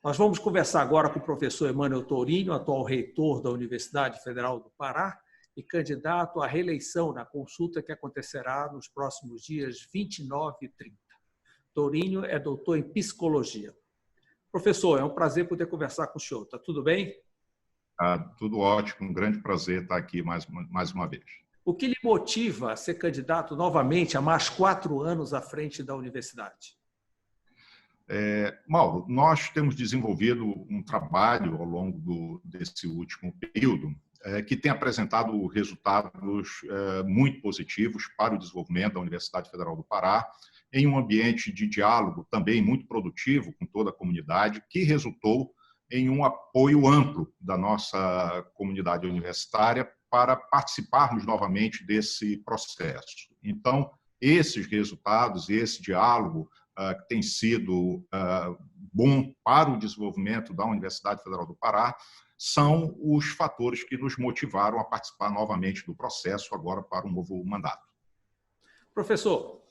Nós vamos conversar agora com o professor Emanuel Tourinho, atual reitor da Universidade Federal do Pará e candidato à reeleição na consulta que acontecerá nos próximos dias 29 e 30. Tourinho é doutor em psicologia. Professor, é um prazer poder conversar com o senhor. Está tudo bem? Tudo ótimo, um grande prazer estar aqui mais uma vez. O que lhe motiva a ser candidato novamente a mais 4 anos à frente da universidade? Mauro, nós temos desenvolvido um trabalho ao longo desse último período que tem apresentado resultados muito positivos para o desenvolvimento da Universidade Federal do Pará, em um ambiente de diálogo também muito produtivo com toda a comunidade, que resultou em um apoio amplo da nossa comunidade universitária para participarmos novamente desse processo. Então, esses resultados e esse diálogo que tem sido bom para o desenvolvimento da Universidade Federal do Pará são os fatores que nos motivaram a participar novamente do processo agora para um novo mandato. Professor,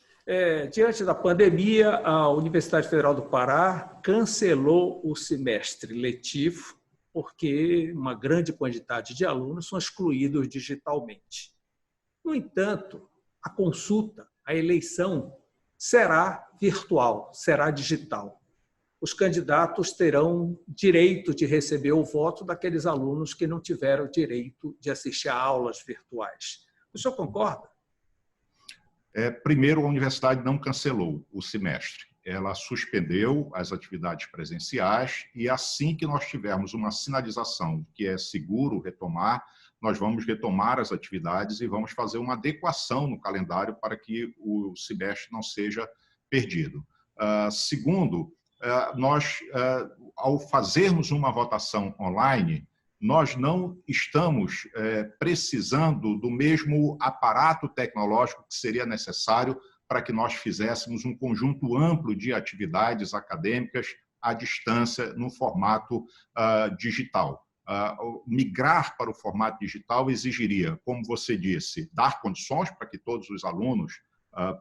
diante da pandemia, a Universidade Federal do Pará cancelou o semestre letivo porque uma grande quantidade de alunos são excluídos digitalmente. No entanto, a consulta, a eleição, será virtual, será digital. Os candidatos terão direito de receber o voto daqueles alunos que não tiveram direito de assistir a aulas virtuais. O senhor concorda? Primeiro, a universidade não cancelou o semestre. Ela suspendeu as atividades presenciais e assim que nós tivermos uma sinalização que é seguro retomar, nós vamos retomar as atividades e vamos fazer uma adequação no calendário para que o semestre não seja perdido. Segundo, nós, ao fazermos uma votação online, nós não estamos precisando do mesmo aparato tecnológico que seria necessário para que nós fizéssemos um conjunto amplo de atividades acadêmicas à distância no formato digital. Migrar para o formato digital exigiria, como você disse, dar condições para que todos os alunos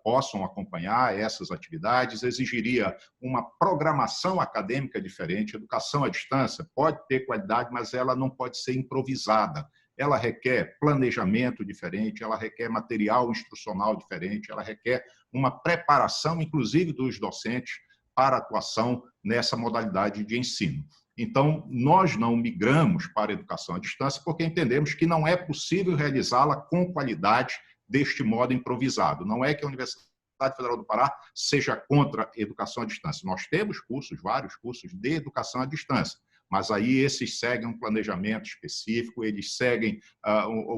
possam acompanhar essas atividades, exigiria uma programação acadêmica diferente. Educação à distância pode ter qualidade, mas ela não pode ser improvisada. Ela requer planejamento diferente, ela requer material instrucional diferente, ela requer uma preparação, inclusive, dos docentes para atuação nessa modalidade de ensino. Então, nós não migramos para a educação à distância porque entendemos que não é possível realizá-la com qualidade deste modo improvisado. Não é que a Universidade Federal do Pará seja contra a educação à distância. Nós temos cursos, vários cursos de educação à distância, mas aí esses seguem um planejamento específico, eles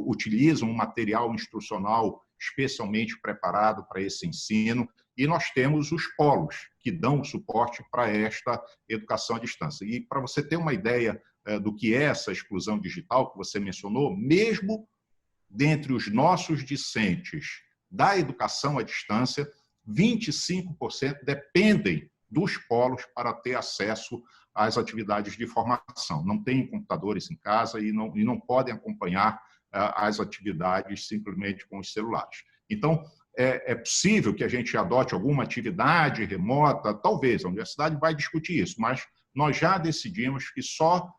utilizam um material instrucional especialmente preparado para esse ensino, e nós temos os polos que dão o suporte para esta educação à distância. E para você ter uma ideia do que é essa exclusão digital que você mencionou, mesmo dentre os nossos discentes da educação à distância, 25% dependem dos polos para ter acesso às atividades de formação. Não têm computadores em casa e não podem acompanhar as atividades simplesmente com os celulares. Então, é possível que a gente adote alguma atividade remota, talvez, a universidade vai discutir isso, mas nós já decidimos que só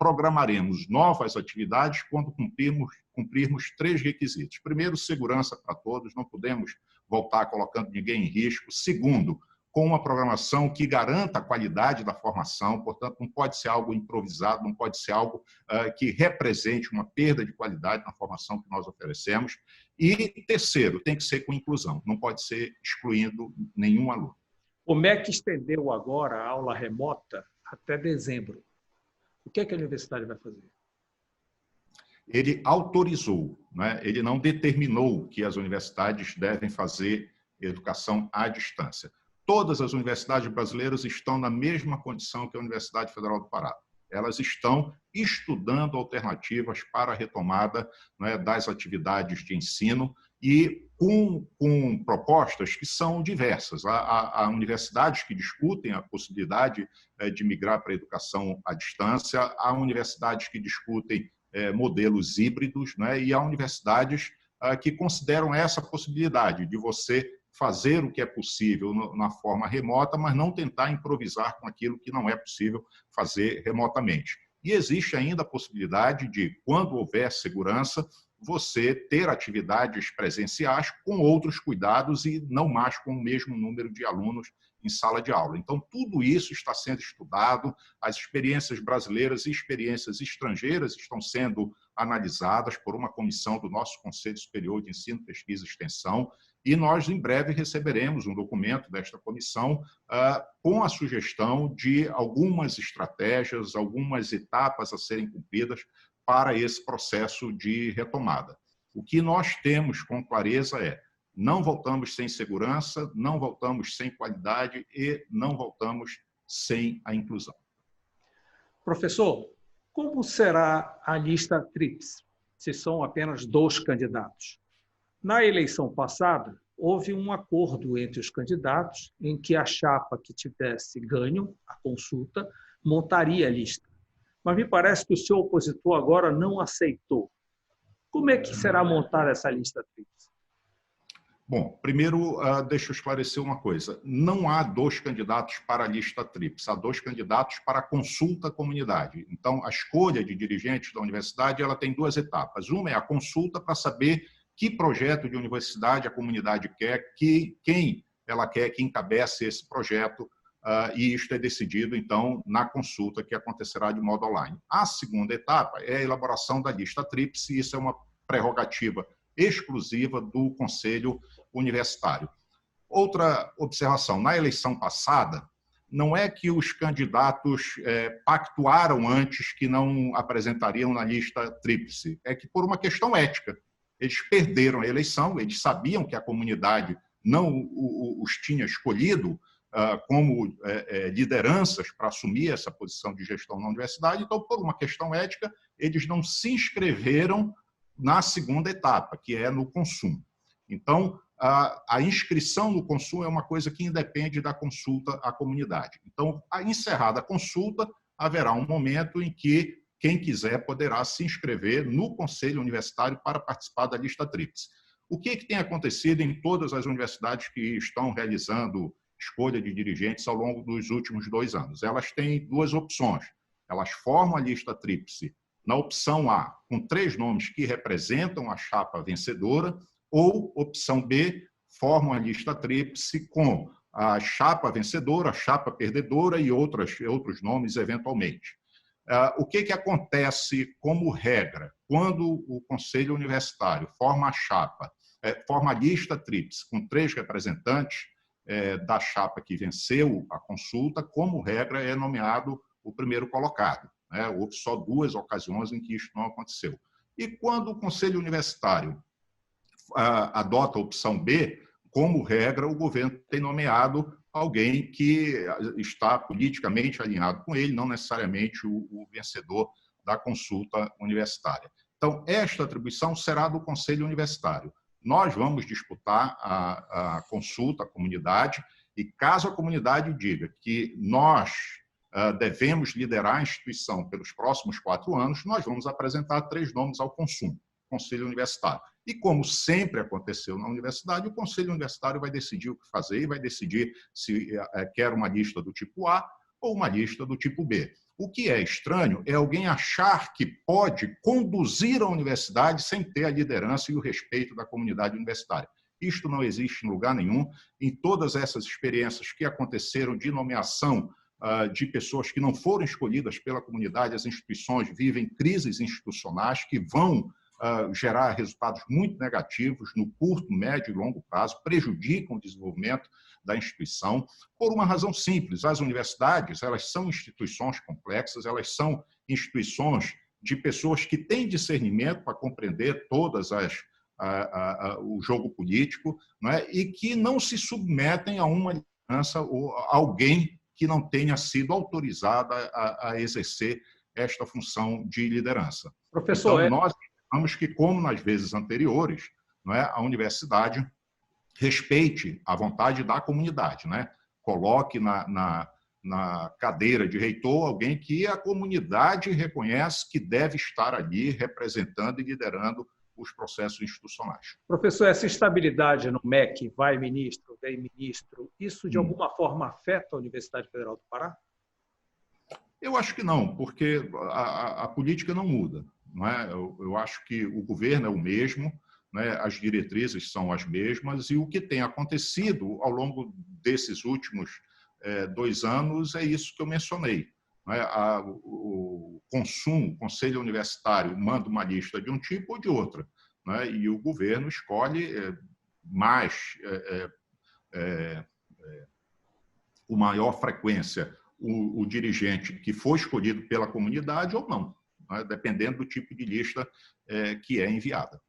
programaremos novas atividades quando cumprirmos 3 requisitos. Primeiro, segurança para todos, não podemos voltar colocando ninguém em risco. Segundo, com uma programação que garanta a qualidade da formação, portanto, não pode ser algo improvisado, não pode ser algo que represente uma perda de qualidade na formação que nós oferecemos. E terceiro, tem que ser com inclusão, não pode ser excluindo nenhum aluno. O MEC estendeu agora a aula remota até dezembro. O que é que a universidade vai fazer? Ele autorizou, né? Ele não determinou que as universidades devem fazer educação à distância. Todas as universidades brasileiras estão na mesma condição que a Universidade Federal do Pará. Elas estão estudando alternativas para a retomada, né, das atividades de ensino e com propostas que são diversas. Há universidades que discutem a possibilidade de migrar para a educação à distância, há universidades que discutem modelos híbridos, né, e há universidades que consideram essa possibilidade de você fazer o que é possível na forma remota, mas não tentar improvisar com aquilo que não é possível fazer remotamente. E existe ainda a possibilidade de, quando houver segurança, você ter atividades presenciais com outros cuidados e não mais com o mesmo número de alunos em sala de aula. Então, tudo isso está sendo estudado, as experiências brasileiras e experiências estrangeiras estão sendo analisadas por uma comissão do nosso Conselho Superior de Ensino, Pesquisa e Extensão, e nós, em breve, receberemos um documento desta comissão com a sugestão de algumas estratégias, algumas etapas a serem cumpridas para esse processo de retomada. O que nós temos com clareza é: não voltamos sem segurança, não voltamos sem qualidade e não voltamos sem a inclusão. Professor, como será a lista tríplice, se são apenas 2 candidatos? Na eleição passada, houve um acordo entre os candidatos em que a chapa que tivesse ganho a consulta montaria a lista. Mas me parece que o seu opositor agora não aceitou. Como é que será montada essa lista tríplice? Bom, primeiro, deixa eu esclarecer uma coisa. Não há 2 candidatos para a lista tríplice, há 2 candidatos para a consulta à comunidade. Então, a escolha de dirigentes da universidade ela tem 2 etapas. Uma é a consulta para saber que projeto de universidade a comunidade quer, quem ela quer que encabece esse projeto, e isto é decidido, então, na consulta que acontecerá de modo online. A segunda etapa é a elaboração da lista tríplice, e isso é uma prerrogativa exclusiva do Conselho Universitário. Outra observação: na eleição passada, não é que os candidatos pactuaram antes que não apresentariam na lista tríplice, é que por uma questão ética. Eles perderam a eleição, eles sabiam que a comunidade não os tinha escolhido como lideranças para assumir essa posição de gestão na universidade, então, por uma questão ética, eles não se inscreveram na segunda etapa, que é no consumo. Então, a inscrição no consumo é uma coisa que independe da consulta à comunidade. Então, encerrada a consulta, haverá um momento em que quem quiser poderá se inscrever no Conselho Universitário para participar da lista tríplice. O que tem acontecido em todas as universidades que estão realizando escolha de dirigentes ao longo dos últimos 2 anos? Elas têm 2 opções. Elas formam a lista tríplice na opção A, com 3 nomes que representam a chapa vencedora, ou opção B, formam a lista tríplice com a chapa vencedora, a chapa perdedora e outros nomes eventualmente. O que acontece como regra? Quando o Conselho Universitário forma a chapa, forma a lista tríplice com 3 representantes da chapa que venceu a consulta, como regra é nomeado o primeiro colocado. Houve só 2 ocasiões em que isso não aconteceu. E quando o Conselho Universitário adota a opção B, como regra, o governo tem nomeado alguém que está politicamente alinhado com ele, não necessariamente o vencedor da consulta universitária. Então, esta atribuição será do Conselho Universitário. Nós vamos disputar a consulta à comunidade e, caso a comunidade diga que nós devemos liderar a instituição pelos próximos 4 anos, nós vamos apresentar 3 nomes ao Conselho Universitário. E, como sempre aconteceu na universidade, o Conselho Universitário vai decidir o que fazer e vai decidir se quer uma lista do tipo A ou uma lista do tipo B. O que é estranho é alguém achar que pode conduzir a universidade sem ter a liderança e o respeito da comunidade universitária. Isto não existe em lugar nenhum. Em todas essas experiências que aconteceram de nomeação de pessoas que não foram escolhidas pela comunidade, as instituições vivem crises institucionais que vão gerar resultados muito negativos no curto, médio e longo prazo, prejudicam o desenvolvimento da instituição, por uma razão simples: as universidades, elas são instituições complexas, elas são instituições de pessoas que têm discernimento para compreender todas o jogo político, não é? E que não se submetem a uma liderança ou a alguém que não tenha sido autorizada a exercer esta função de liderança. Professor, então, nós achamos que, como nas vezes anteriores, não é, a universidade respeite a vontade da comunidade, né? Coloque na cadeira de reitor alguém que a comunidade reconhece que deve estar ali representando e liderando os processos institucionais. Professor, essa estabilidade no MEC, vai ministro, vem ministro, isso de alguma forma afeta a Universidade Federal do Pará? Eu acho que não, porque a política não muda. Não é? Eu acho que o governo é o mesmo, né? As diretrizes são as mesmas, e o que tem acontecido ao longo desses últimos 2 anos é isso que eu mencionei. Não é? O consumo, o Conselho Universitário manda uma lista de um tipo ou de outra, não é? E o governo escolhe mais, com maior frequência, o dirigente que foi escolhido pela comunidade ou não, né? Dependendo do tipo de lista que é enviada.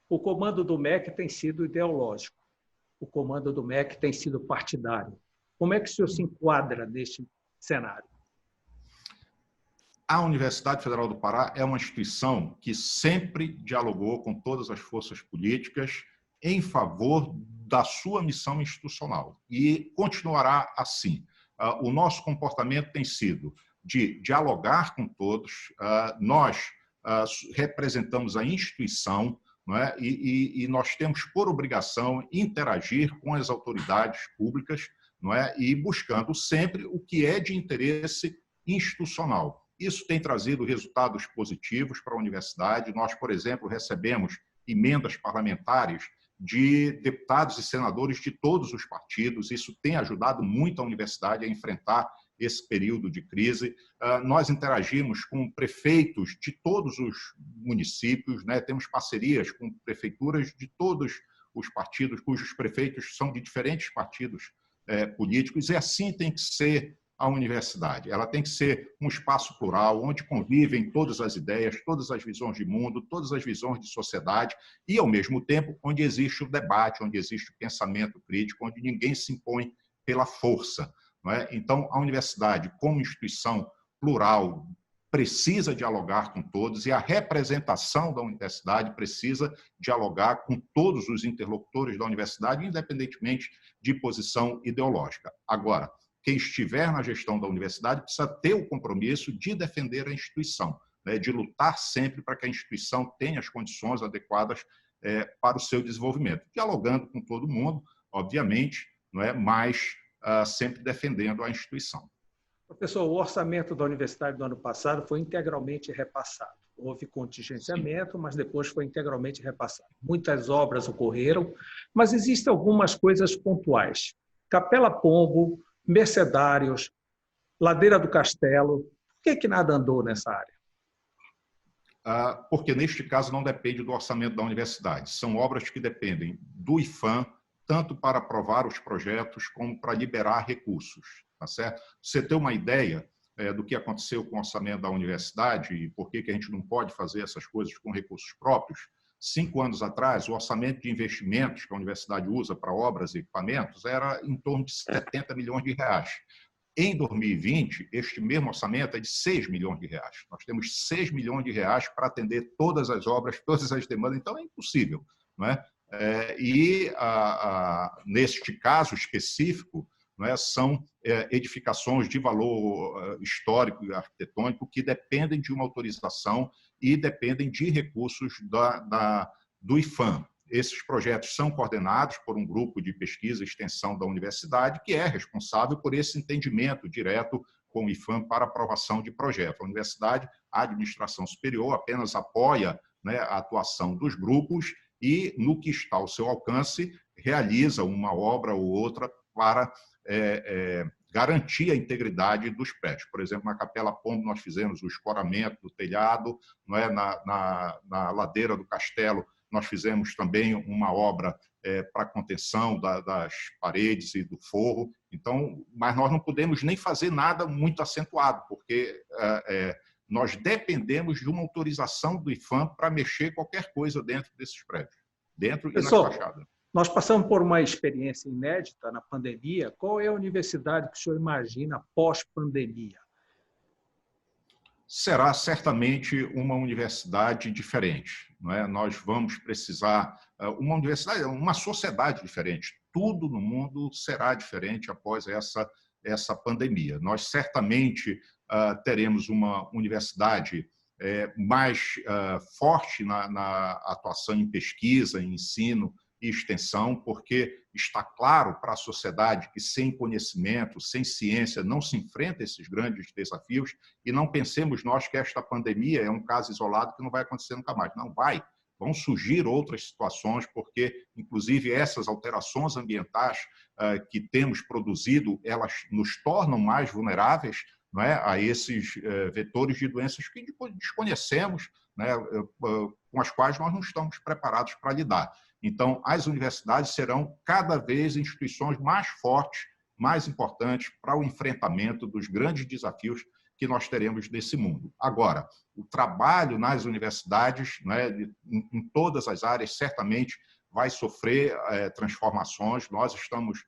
O comando do MEC tem sido ideológico, o comando do MEC tem sido partidário. Como é que o senhor se enquadra neste cenário? A Universidade Federal do Pará é uma instituição que sempre dialogou com todas as forças políticas em favor da sua missão institucional e continuará assim. O nosso comportamento tem sido de dialogar com todos. Nós representamos a instituição, não é? E nós temos por obrigação interagir com as autoridades públicas, não é? E buscando sempre o que é de interesse institucional. Isso tem trazido resultados positivos para a universidade. Nós, por exemplo, recebemos emendas parlamentares de deputados e senadores de todos os partidos. Isso tem ajudado muito a universidade a enfrentar esse período de crise. Nós interagimos com prefeitos de todos os municípios, né? Temos parcerias com prefeituras de todos os partidos, cujos prefeitos são de diferentes partidos políticos, e assim tem que ser a universidade. Ela tem que ser um espaço plural, onde convivem todas as ideias, todas as visões de mundo, todas as visões de sociedade, e, ao mesmo tempo, onde existe o debate, onde existe o pensamento crítico, onde ninguém se impõe pela força. Não é? Então, a universidade, como instituição plural, precisa dialogar com todos, e a representação da universidade precisa dialogar com todos os interlocutores da universidade, independentemente de posição ideológica. Agora, quem estiver na gestão da universidade precisa ter o compromisso de defender a instituição, né, de lutar sempre para que a instituição tenha as condições adequadas para o seu desenvolvimento, dialogando com todo mundo, obviamente, não é, mas sempre defendendo a instituição. Professor, o orçamento da universidade do ano passado foi integralmente repassado. Houve contingenciamento, mas depois foi integralmente repassado. Muitas obras ocorreram, mas existem algumas coisas pontuais. Capela Pombo, Mercedários, Ladeira do Castelo. Por que nada andou nessa área? Porque, neste caso, não depende do orçamento da universidade. São obras que dependem do IPHAN, tanto para aprovar os projetos como para liberar recursos. Tá certo? Você ter uma ideia do que aconteceu com o orçamento da universidade e por que a gente não pode fazer essas coisas com recursos próprios. 5 anos atrás, o orçamento de investimentos que a universidade usa para obras e equipamentos era em torno de 70 milhões de reais. Em 2020, este mesmo orçamento é de 6 milhões de reais. Nós temos 6 milhões de reais para atender todas as obras, todas as demandas, então é impossível. Não é? Neste caso específico, não é, são edificações de valor histórico e arquitetônico que dependem de uma autorização e dependem de recursos do IPHAN. Esses projetos são coordenados por um grupo de pesquisa e extensão da universidade que é responsável por esse entendimento direto com o IPHAN para aprovação de projetos. A universidade, a administração superior, apenas apoia, né, a atuação dos grupos e, no que está ao seu alcance, realiza uma obra ou outra para garantir a integridade dos prédios. Por exemplo, na Capela Pombo nós fizemos o escoramento do telhado, não é? Na Ladeira do Castelo nós fizemos também uma obra para contenção das paredes e do forro. Então, mas nós não podemos nem fazer nada muito acentuado, porque nós dependemos de uma autorização do IPHAN para mexer qualquer coisa dentro desses prédios, dentro e nas fachadas. Nós passamos por uma experiência inédita na pandemia. Qual é a universidade que o senhor imagina pós-pandemia? Será certamente uma universidade diferente. Não é? Nós vamos precisar uma universidade, uma sociedade diferente. Tudo no mundo será diferente após essa pandemia. Nós certamente teremos uma universidade mais forte na atuação em pesquisa, em ensino e extensão, porque está claro para a sociedade que sem conhecimento, sem ciência, não se enfrenta esses grandes desafios, e não pensemos nós que esta pandemia é um caso isolado que não vai acontecer nunca mais. Não vai. Vão surgir outras situações, porque, inclusive, essas alterações ambientais que temos produzido, elas nos tornam mais vulneráveis, não é, a esses vetores de doenças que desconhecemos, né, com as quais nós não estamos preparados para lidar. Então, as universidades serão cada vez instituições mais fortes, mais importantes para o enfrentamento dos grandes desafios que nós teremos nesse mundo. Agora, o trabalho nas universidades, né, em todas as áreas, certamente vai sofrer transformações. Nós estamos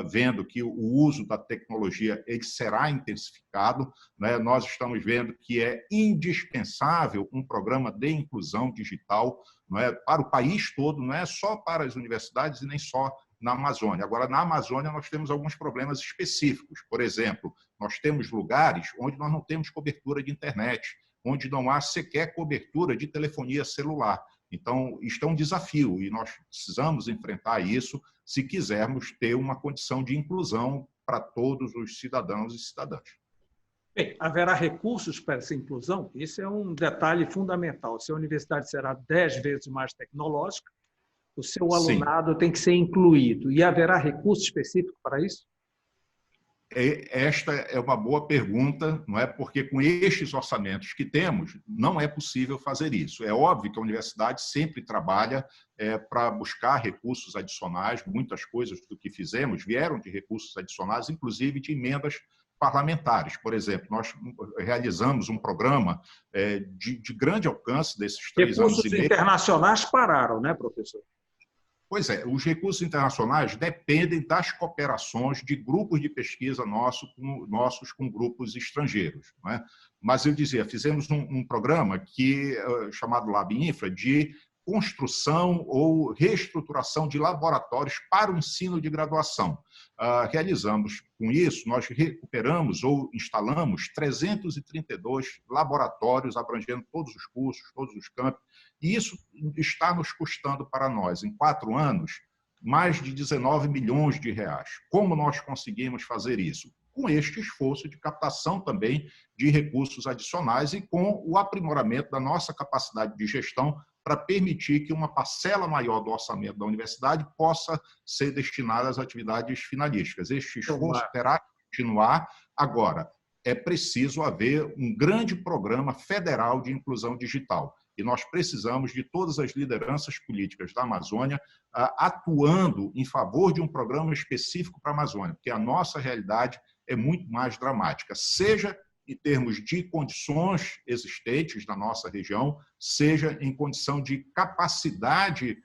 vendo que o uso da tecnologia ele será intensificado, né? Nós estamos vendo que é indispensável um programa de inclusão digital, não é, para o país todo, não é só para as universidades e nem só na Amazônia. Agora, na Amazônia, nós temos alguns problemas específicos. Por exemplo, nós temos lugares onde nós não temos cobertura de internet, onde não há sequer cobertura de telefonia celular. Então, isto é um desafio e nós precisamos enfrentar isso se quisermos ter uma condição de inclusão para todos os cidadãos e cidadãs. Bem, haverá recursos para essa inclusão? Isso é um detalhe fundamental. Se a universidade será 10 vezes mais tecnológica, o seu alunado tem que ser incluído. E haverá recurso específico para isso? Esta é uma boa pergunta, não é? Porque com estes orçamentos que temos, não é possível fazer isso. É óbvio que a universidade sempre trabalha para buscar recursos adicionais, muitas coisas do que fizemos vieram de recursos adicionais, inclusive de emendas parlamentares. Por exemplo, nós realizamos um programa de grande alcance desses 3 anos e meio. Recursos internacionais pararam, né, professor? Pois é, os recursos internacionais dependem das cooperações de grupos de pesquisa nossos com grupos estrangeiros, não é? Mas eu dizia, fizemos um programa chamado Lab Infra, de construção ou reestruturação de laboratórios para o ensino de graduação. Realizamos com isso, nós recuperamos ou instalamos 332 laboratórios abrangendo todos os cursos, todos os campos, e isso está nos custando para nós, em 4 anos, mais de 19 milhões de reais. Como nós conseguimos fazer isso? Com este esforço de captação também de recursos adicionais e com o aprimoramento da nossa capacidade de gestão para permitir que uma parcela maior do orçamento da universidade possa ser destinada às atividades finalísticas. Este esforço terá que continuar. Agora, é preciso haver um grande programa federal de inclusão digital. E nós precisamos de todas as lideranças políticas da Amazônia atuando em favor de um programa específico para a Amazônia, porque a nossa realidade é muito mais dramática, seja em termos de condições existentes na nossa região, seja em condição de capacidade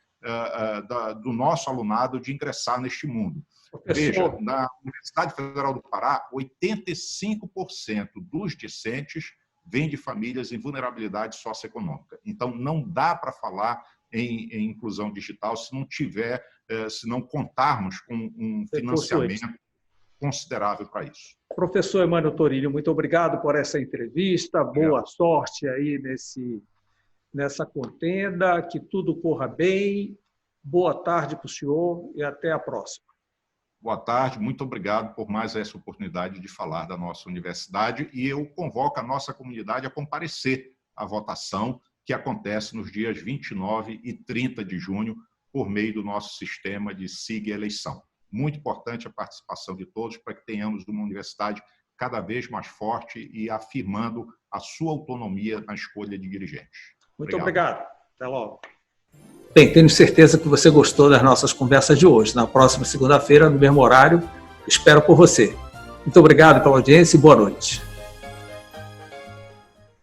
do nosso alunado de ingressar neste mundo. Veja, na Universidade Federal do Pará, 85% dos discentes vêm de famílias em vulnerabilidade socioeconômica. Então, não dá para falar em inclusão digital se não contarmos com um financiamento considerável para isso. Professor Emmanuel Torilho, muito obrigado por essa entrevista. Boa sorte aí nessa contenda, que tudo corra bem. Boa tarde para o senhor e até a próxima. Boa tarde, muito obrigado por mais essa oportunidade de falar da nossa universidade e eu convoco a nossa comunidade a comparecer à votação que acontece nos dias 29 e 30 de junho por meio do nosso sistema de SIG eleição. Muito importante a participação de todos para que tenhamos uma universidade cada vez mais forte e afirmando a sua autonomia na escolha de dirigentes. Muito obrigado. Até logo. Bem, tenho certeza que você gostou das nossas conversas de hoje. Na próxima segunda-feira, no mesmo horário, espero por você. Muito obrigado pela audiência e boa noite.